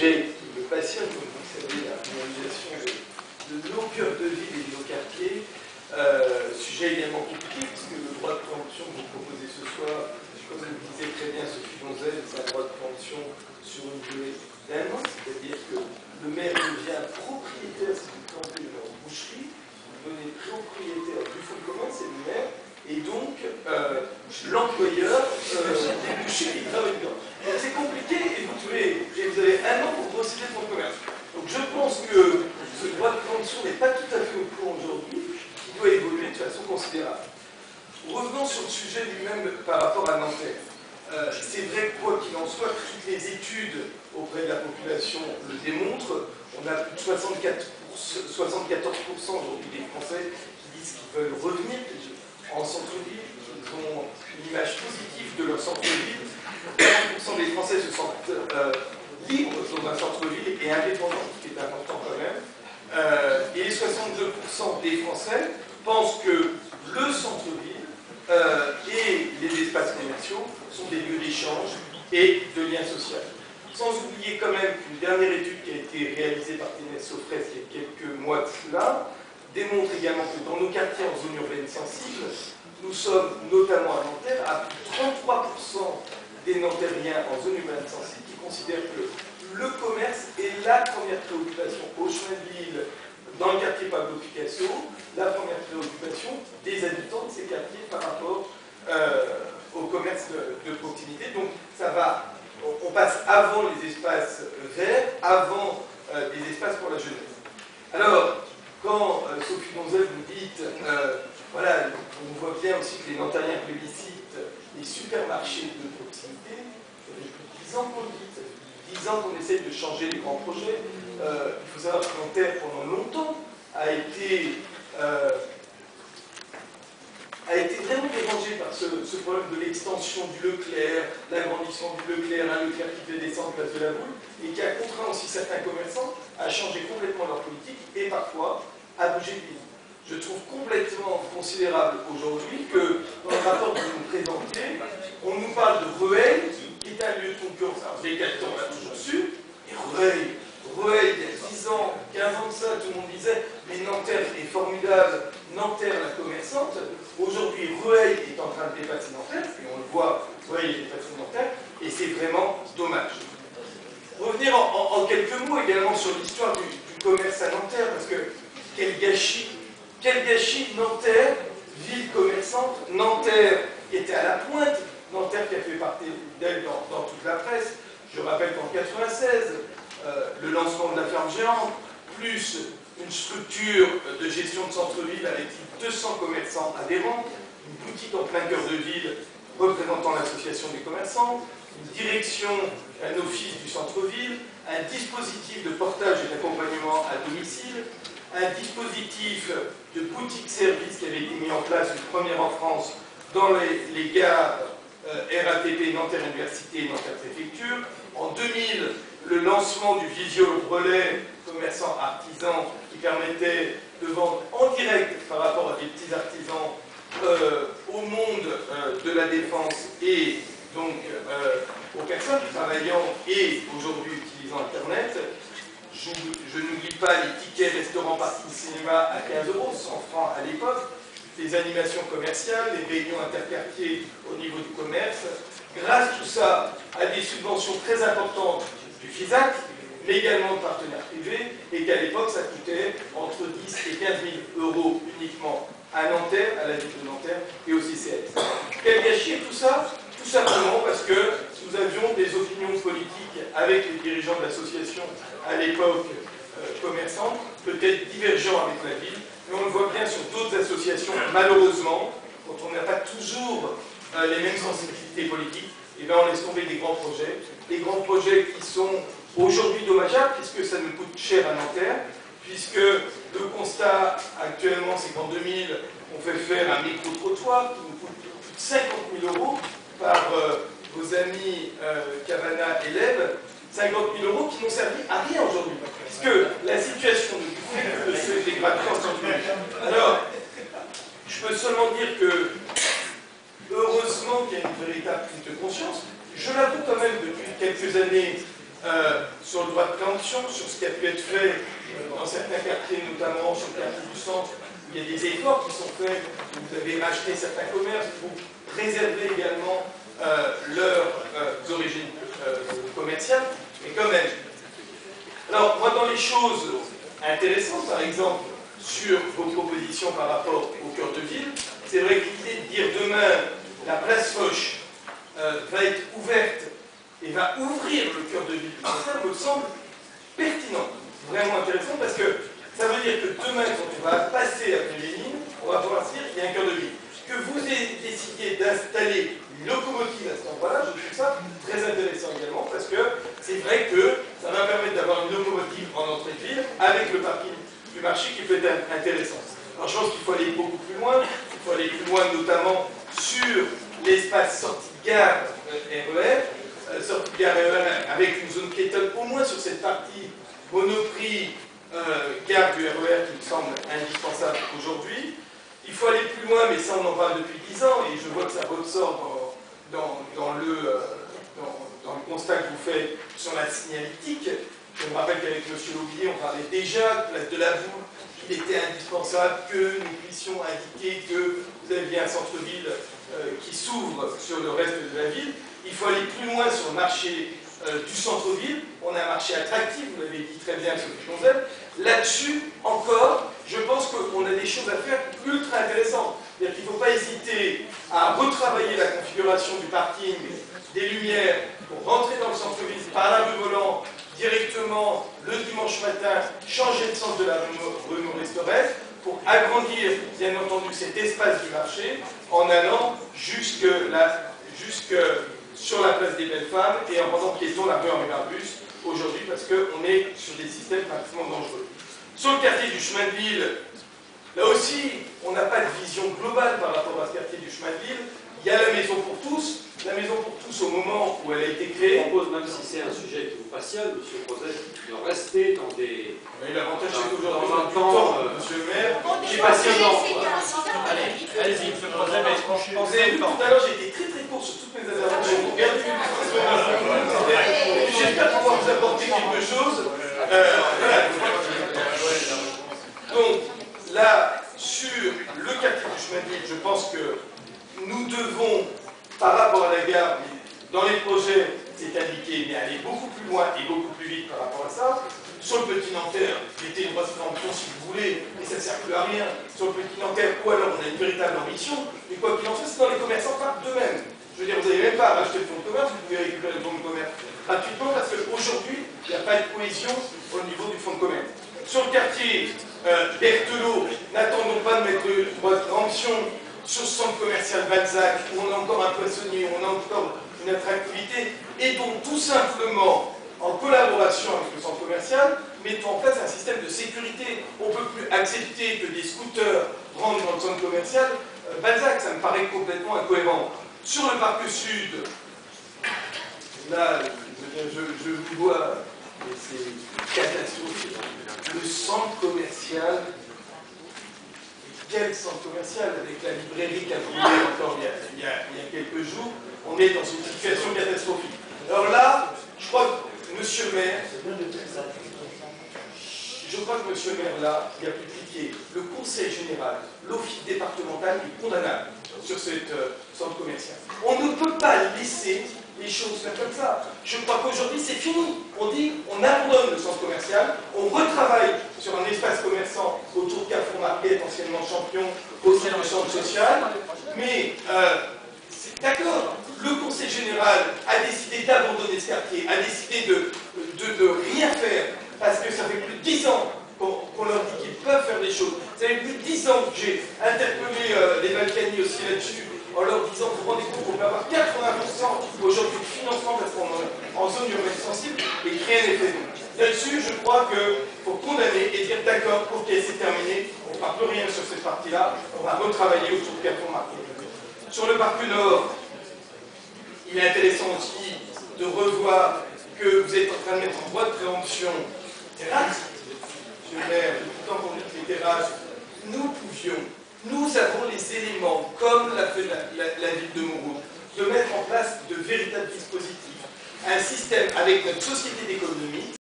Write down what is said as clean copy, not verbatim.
sujet qui me passionne, comme vous le savez, la réalisation de nos cœurs de ville et de nos quartiers. Sujet également compliqué, puisque le droit de préemption que vous proposez ce soir, comme le disait très bien Sophie Donzel, c'est un droit de préemption sur une durée d'un an, c'est-à-dire que le maire devient propriétaire, si vous plantez une boucherie, vous devenez propriétaire du fonds commun, c'est le maire, et donc l'employeur des bouchers qui travaillent dedans. Donc c'est compliqué, et vous avez un an pour procéder de fonds commun. Donc je pense que ce droit de préemption n'est pas tout à fait au point aujourd'hui, il doit évoluer de façon considérable. Revenons sur le sujet lui-même par rapport à Nanterre. C'est vrai, quoi qu'il en soit, toutes les études auprès de la population le démontrent. On a plus de 74% aujourd'hui des Français qui disent qu'ils veulent revenir en centre-ville, qu'ils ont une image positive de leur centre-ville. 40% des Français se sentent libres dans un centre-ville et indépendants, ce qui est important quand même. Et 62% des Français pensent que le centre-ville et les espaces commerciaux sont des lieux d'échange et de lien social. Sans oublier quand même qu'une dernière étude qui a été réalisée par Ténès Sofres il y a quelques mois de cela démontre également que dans nos quartiers en zone urbaine sensible, nous sommes notamment à Nanterre à plus de 33% des Nanterriens en zone urbaine sensible qui considèrent que le commerce est la première préoccupation au chemin de ville, dans le quartier Pablo Picasso, la première préoccupation des habitants de ces quartiers par rapport au commerce de proximité. Donc ça va, on passe avant les espaces verts, avant des espaces pour la jeunesse. Alors, quand Sophie Donzel vous dites, voilà, on voit bien aussi que les Nanterriens plébiscitent les supermarchés de proximité, ça fait plus de 10 ans qu'on le dit, ça fait plus de 10 ans qu'on essaye de changer les grands projets. Il faut savoir que Nanterre, pendant longtemps, a été vraiment dérangé par ce problème de l'extension du Leclerc, l'agrandissement du Leclerc, un Leclerc qui fait descendre place de la Boule, et qui a contraint aussi certains commerçants à changer complètement leur politique et parfois à bouger de ville. Je trouve complètement considérable aujourd'hui que dans le rapport que vous nous présentez, on nous parle de Rueil, qui est un lieu de concurrence. Alors, les capitaux, on l'a toujours su, et Rueil, il y a 10 ans, 15 ans de ça, tout le monde disait mais Nanterre est formidable, Nanterre la commerçante. Aujourd'hui, Rueil est en train de dépasser Nanterre, et on le voit, Rueil est dépassé Nanterre, et c'est vraiment dommage. Revenir en quelques mots également sur l'histoire du commerce à Nanterre, parce que quel gâchis Nanterre, ville commerçante, Nanterre qui était à la pointe, Nanterre qui a fait partie d'elle dans toute la presse. Je rappelle qu'en 1996, le lancement de la ferme géante, plus une structure de gestion de centre-ville avec 200 commerçants adhérents, une boutique en plein cœur de ville représentant l'association des commerçants, une direction, un office du centre-ville, un dispositif de portage et d'accompagnement à domicile, un dispositif de boutique-service qui avait été mis en place, une première en France, dans les gares RATP Nanterre Université et Nanterre Préfecture. En 2000, le lancement du visio-relais commerçants artisans qui permettait de vendre en direct par rapport à des petits artisans au monde de la défense et donc aux personnes travaillant et aujourd'hui utilisant Internet. Je n'oublie pas les tickets restaurants parking cinéma à 15 €, 100 francs à l'époque, les animations commerciales, les réunions interquartiers au niveau du commerce, grâce tout ça à des subventions très importantes du FISAC, mais également de partenaires privés, et qu'à l'époque ça coûtait entre 10 et 15 000 € uniquement à Nanterre, à la ville de Nanterre et au CCS. Quel gâchis tout ça? Tout simplement parce que nous avions des opinions politiques avec les dirigeants de l'association à l'époque commerçante, peut-être divergents avec la ville, mais on le voit bien sur d'autres associations, malheureusement, quand on n'a pas toujours les mêmes sensibilités politiques, et bien on laisse tomber des grands projets qui sont aujourd'hui dommageables, puisque ça nous coûte cher à Nanterre, puisque le constat actuellement, c'est qu'en 2000, on fait faire un micro-trottoir qui nous coûte plus de 50 000 € par vos amis Cavana et Leb, 50 000 € qui n'ont servi à rien aujourd'hui, puisque la situation ne se dégrade pas en centre-ville. Alors, je peux seulement dire que, heureusement qu'il y a une véritable prise de conscience. Je l'avoue quand même depuis quelques années, sur le droit de préemption, sur ce qui a pu être fait dans certains quartiers, notamment sur le quartier du centre, où il y a des efforts qui sont faits, où vous avez racheté certains commerces pour préserver également leurs origines commerciales, mais quand même. Alors, moi, dans les choses intéressantes, par exemple, sur vos propositions par rapport au cœur de ville, c'est vrai que l'idée de dire demain, la place Foch va être ouverte et va ouvrir le cœur de ville, ça me semble pertinent, vraiment intéressant, parce que ça veut dire que demain, quand on va passer après Lénine, on va pouvoir se dire qu'il y a un cœur de ville. Que vous décidiez d'installer une locomotive à cet endroit-là, je trouve ça très intéressant également, parce que c'est vrai que ça va permettre d'avoir une locomotive en entrée de ville avec le parking du marché qui peut être intéressant. Alors je pense qu'il faut aller beaucoup plus loin, il faut aller plus loin notamment sur l'espace sortie de gare RER, sortie de gare RER avec une zone piétonne au moins sur cette partie Monoprix gare du RER qui me semble indispensable aujourd'hui. Il faut aller plus loin, mais ça on en parle depuis 10 ans, et je vois que ça ressort dans le constat que vous faites sur la signalétique. Je me rappelle qu'avec M. Laubier, on parlait déjà, place de la Boule, qu'il était indispensable que nous puissions indiquer que vous aviez un centre-ville qui s'ouvre sur le reste de la ville. Il faut aller plus loin sur le marché du centre-ville. On a un marché attractif, vous l'avez dit très bien, Sophie Gonzel. Là-dessus, encore, je pense qu'on a des choses à faire ultra intéressantes. C'est-à-dire qu'il ne faut pas hésiter à retravailler la configuration du parking, des lumières, pour rentrer dans le centre-ville par la rue Volant, directement le dimanche matin, changer le sens de la rue Maurice Thorez, pour agrandir, bien entendu, cet espace du marché en allant jusque sur la place des Belles Femmes et en rendant piéton la rue Henri Barbus aujourd'hui, parce qu'on est sur des systèmes pratiquement dangereux. Sur le quartier du chemin de ville, là aussi, on n'a pas de vision globale par rapport à ce quartier du chemin de ville. Il y a la maison pour tous. La maison pour tous, au moment où elle a été créée... Je propose, même si c'est un sujet qui vous passionne, M. Crozet, de rester dans des... Mais l'avantage, c'est qu'aujourd'hui, on a du temps, M. le maire, qui est passionnant. Allez-y, M. Crozet, mais vous avez vu, tout à l'heure, j'ai été très très court sur toutes mes interventions. Regardez, j'espère pouvoir vous apporter quelque chose. Donc, là, sur le quartier du chemin de ville, je pense que nous devons, par rapport à la gare, dans les projets, c'est indiqué, mais aller beaucoup plus loin et beaucoup plus vite par rapport à ça. Sur le Petit Nanterre, mettez une grosse préemption si vous voulez, mais ça ne sert plus à rien. Sur le Petit Nanterre, ou alors on a une véritable ambition, mais quoi qu'il en soit, c'est dans les commerçants partent d'eux-mêmes. Je veux dire, vous n'avez même pas à racheter le fonds de commerce, vous pouvez récupérer le fonds de commerce gratuitement, parce qu'aujourd'hui, il n'y a pas de cohésion au niveau du fonds de commerce. Sur le quartier Berthelot, n'attendons pas de mettre le droit de préemption sur ce centre commercial Balzac, où on a encore un poissonnier, où on a encore une attractivité, et donc tout simplement, en collaboration avec le centre commercial, mettons en place un système de sécurité. On ne peut plus accepter que des scooters rentrent dans le centre commercial Balzac, ça me paraît complètement incohérent. Sur le parc sud, là, je vous vois, mais c'est catastrophique. Le centre commercial, quel centre commercial, avec la librairie qui a brûlé encore il y a quelques jours, on est dans une situation catastrophique. Alors là, je crois que Monsieur le maire, là, il n'y a plus de pitié. Le conseil général, l'office départemental est condamnable sur ce centre commercial. On ne peut pas laisser les choses faire comme ça. Je crois qu'aujourd'hui, c'est fini. On dit, on abandonne le centre commercial, on retravaille sur un espace commerçant autour de Carrefour Market, anciennement champion, au sein du centre social. Mais, d'accord, le conseil général a décidé d'abandonner ce quartier, a décidé de rien faire, parce que ça fait plus de 10 ans qu'on leur dit qu'ils peuvent faire des choses. Ça fait plus de 10 ans que j'ai interpellé les Balkany aussi là-dessus, en leur disant, vous vous rendez compte qu'on peut avoir 80% aujourd'hui de financement parce qu'on est en zone urbaine sensible, et rien n'est fait. Là-dessus, je crois qu'il faut condamner et dire, d'accord, ok, c'est terminé, on ne fera plus rien sur cette partie-là, on va retravailler autour de Carrefour Market. Sur le parc Nord, il est intéressant aussi de revoir que vous êtes en train de mettre en voie de préemption terrasse. Monsieur le maire, tout le temps qu'on dit les terrasses, nous avons les éléments, comme l'a fait la ville de Mouroux, de mettre en place de véritables dispositifs un système avec notre société d'économie